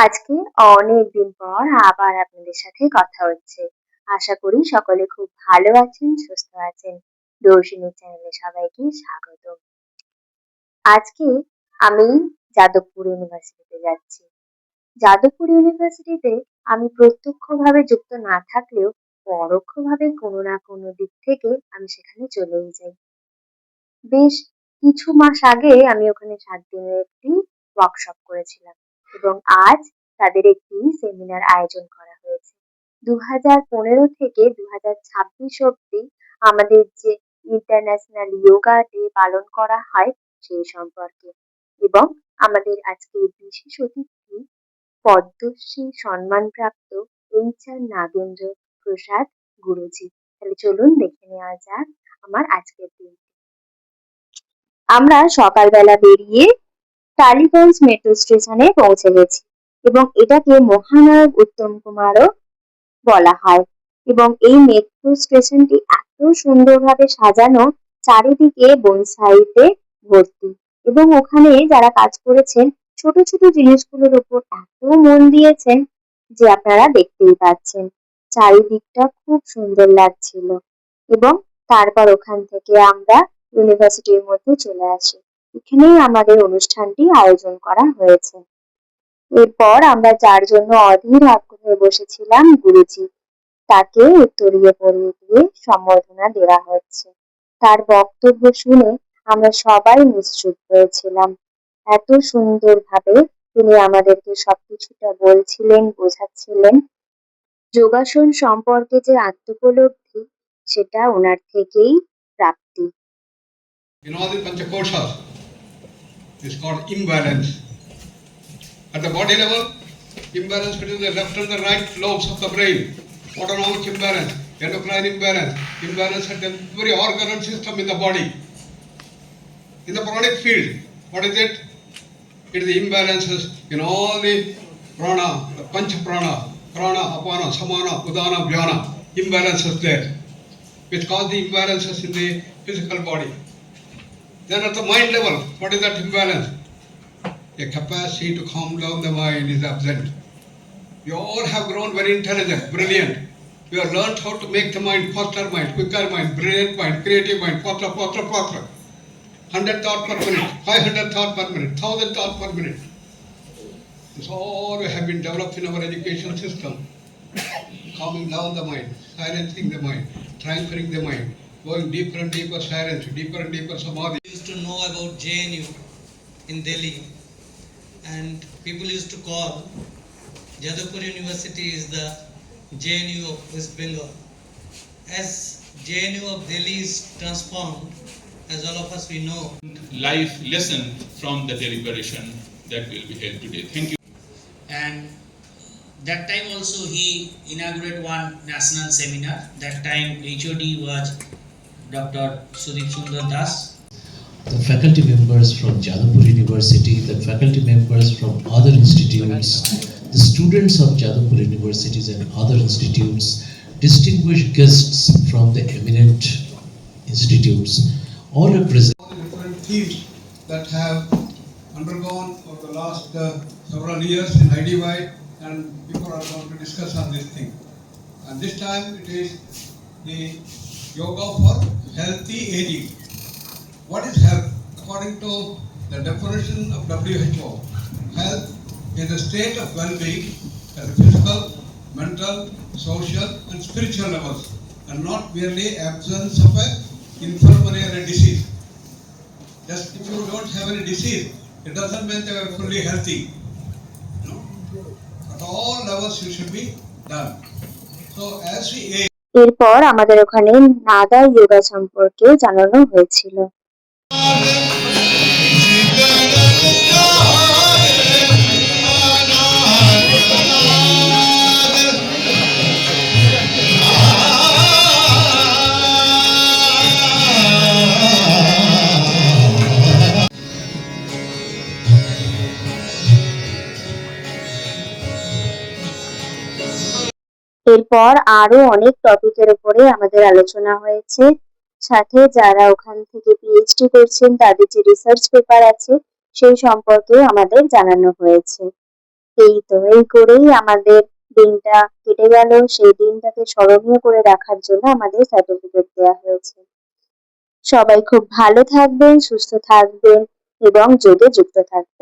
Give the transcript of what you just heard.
আজকে অনেকদিন পর আবার আপনাদের সাথে কথা হচ্ছে। আশা করি সকলে খুব ভালো আছেন, সুস্থ আছেন। দর্শিনী চ্যানেলে সবাইকে স্বাগত। আজকে আমি যাদবপুর ইউনিভার্সিটিতে যাচ্ছি। যাদবপুর ইউনিভার্সিটিতে আমি প্রত্যক্ষভাবে যুক্ত না থাকলেও পরোক্ষভাবে কোনো না কোনো দিক থেকে আমি সেখানে চলেই যাই। বেশ কিছু মাস আগে আমি ওখানে ৭ দিনের একটি ওয়ার্কশপ করেছিলাম এবং আজ তাদের একটি সেমিনার আয়োজন করা হয়েছে। ২০১৫ থেকে ২০২৬ অবধি আমাদের যে ইন্টারন্যাশনাল যোগা ডে পালন করা হয় সেই সম্পর্কে, এবং আমাদের আজকের বিশেষ অতিথি পদ্মশ্রী সম্মানপ্রাপ্ত HR নাগেন্দ্র প্রসাদ গুরুজি। তাহলে চলুন দেখে নেওয়া যাক আমার আজকের দিন। আমরা সকালবেলা বেরিয়ে টালিগঞ্জ মেট্রো স্টেশনে পৌঁছে গেছি এবং এটাকে মহানায়ক উত্তম কুমারও বলা হয়, এবং এই মেট্রো স্টেশনটি এত সুন্দরভাবে সাজানো, চারিদিকে বনসাইতে ভর্তি, এবং ওখানে যারা কাজ করেছেন ছোট ছোট জিনিসগুলোর উপর এত মন দিয়েছেন যে আপনারা দেখতেই পাচ্ছেন। চারিদিকটা খুব সুন্দর লাগছিল, এবং তারপর ওখান থেকে আমরা ইউনিভার্সিটির মধ্যে চলে আসি। এখানেই আমাদের অনুষ্ঠানটি আয়োজন করা হয়েছে। এরপর আমরা যার জন্য অধীর আগ্রহে বসেছিলাম, গুরুজি, তাকে উত্তরীয় পরিয়ে দিয়ে সম্বর্ধনা দেওয়া হচ্ছে। তার বক্তব্য শুনে আমরা সবাই নিশ্চুপ হয়েছিলাম। এত সুন্দরভাবে তিনি আমাদেরকে সবকিছুটা বলছিলেন, বোঝাচ্ছিলেন। যোগাসন সম্পর্কে যে আত্মোপলব্ধি, সেটা ওনার থেকেই প্রাপ্তি। In all the Panchakoshas, it's called imbalance. At the body level, imbalance between the left and the right lobes of the brain, autonomic imbalance, endocrine imbalance, imbalance at every organ and system in the body. In the pranic field, what is it? It is the imbalances in all the prana, the pancha prana, prana, apana, samana, udana, vyana, imbalances there, which cause the imbalances in the physical body. Then at the mind level, what is that imbalance? A capacity to calm down the mind is absent. You all have grown very intelligent, brilliant. You have learned how to make the mind faster mind, quicker mind, brilliant mind, creative mind, patra, patra, patra. 100 thoughts per minute, 500 thoughts per minute, 1000 thoughts per minute. This all have been developed in our education system. Calming down the mind, silencing the mind, transferring the mind, going deeper and deeper silence, deeper and deeper samadhi. Used to know about JNU in Delhi, and people used to call Jadavpur University is the JNU of West Bengal. As JNU of Delhi is transformed, as all of us we know. Life lesson from the deliberation that will be held today. Thank you. And that time also he inaugurated one national seminar. That time HOD was Dr. Sudip Sundar Das. The faculty members from Jadavpur University, the faculty members from other institutes, the students of Jadavpur Universities and other institutes, distinguished guests from the eminent institutes, all represent All the different themes that have undergone over the last several years in IDY, and people are going to discuss on this thing. And this time it is the yoga for healthy aging. What is health? According to the definition of WHO, health is a state of well-being at the physical, mental, social and spiritual levels, and not merely absence of a infirmary or a disease. Just if you don't have any disease, it doesn't mean that you are fully healthy. No? At all levels you should be done. So as we age, এরপর আমাদের ওখানে নাগা যোগা সম্পর্কে জানানো হয়েছিল। এরপর আরো অনেক টপিকের উপরে আমাদের আলোচনা হয়েছে, সাথে যারা ওখান থেকে PhD করছেন তাদের যে রিসার্চ পেপার আছে সেই সম্পর্কেও আমাদের জানানো হয়েছে। এই করেই আমাদের দিনটা কেটে গেল। সেই দিনটাকে স্মরণীয় করে রাখার জন্য আমাদের সার্টিফিকেট দেওয়া হয়েছে। সবাই খুব ভালো থাকবেন, সুস্থ থাকবেন এবং যোগে যুক্ত থাকবেন।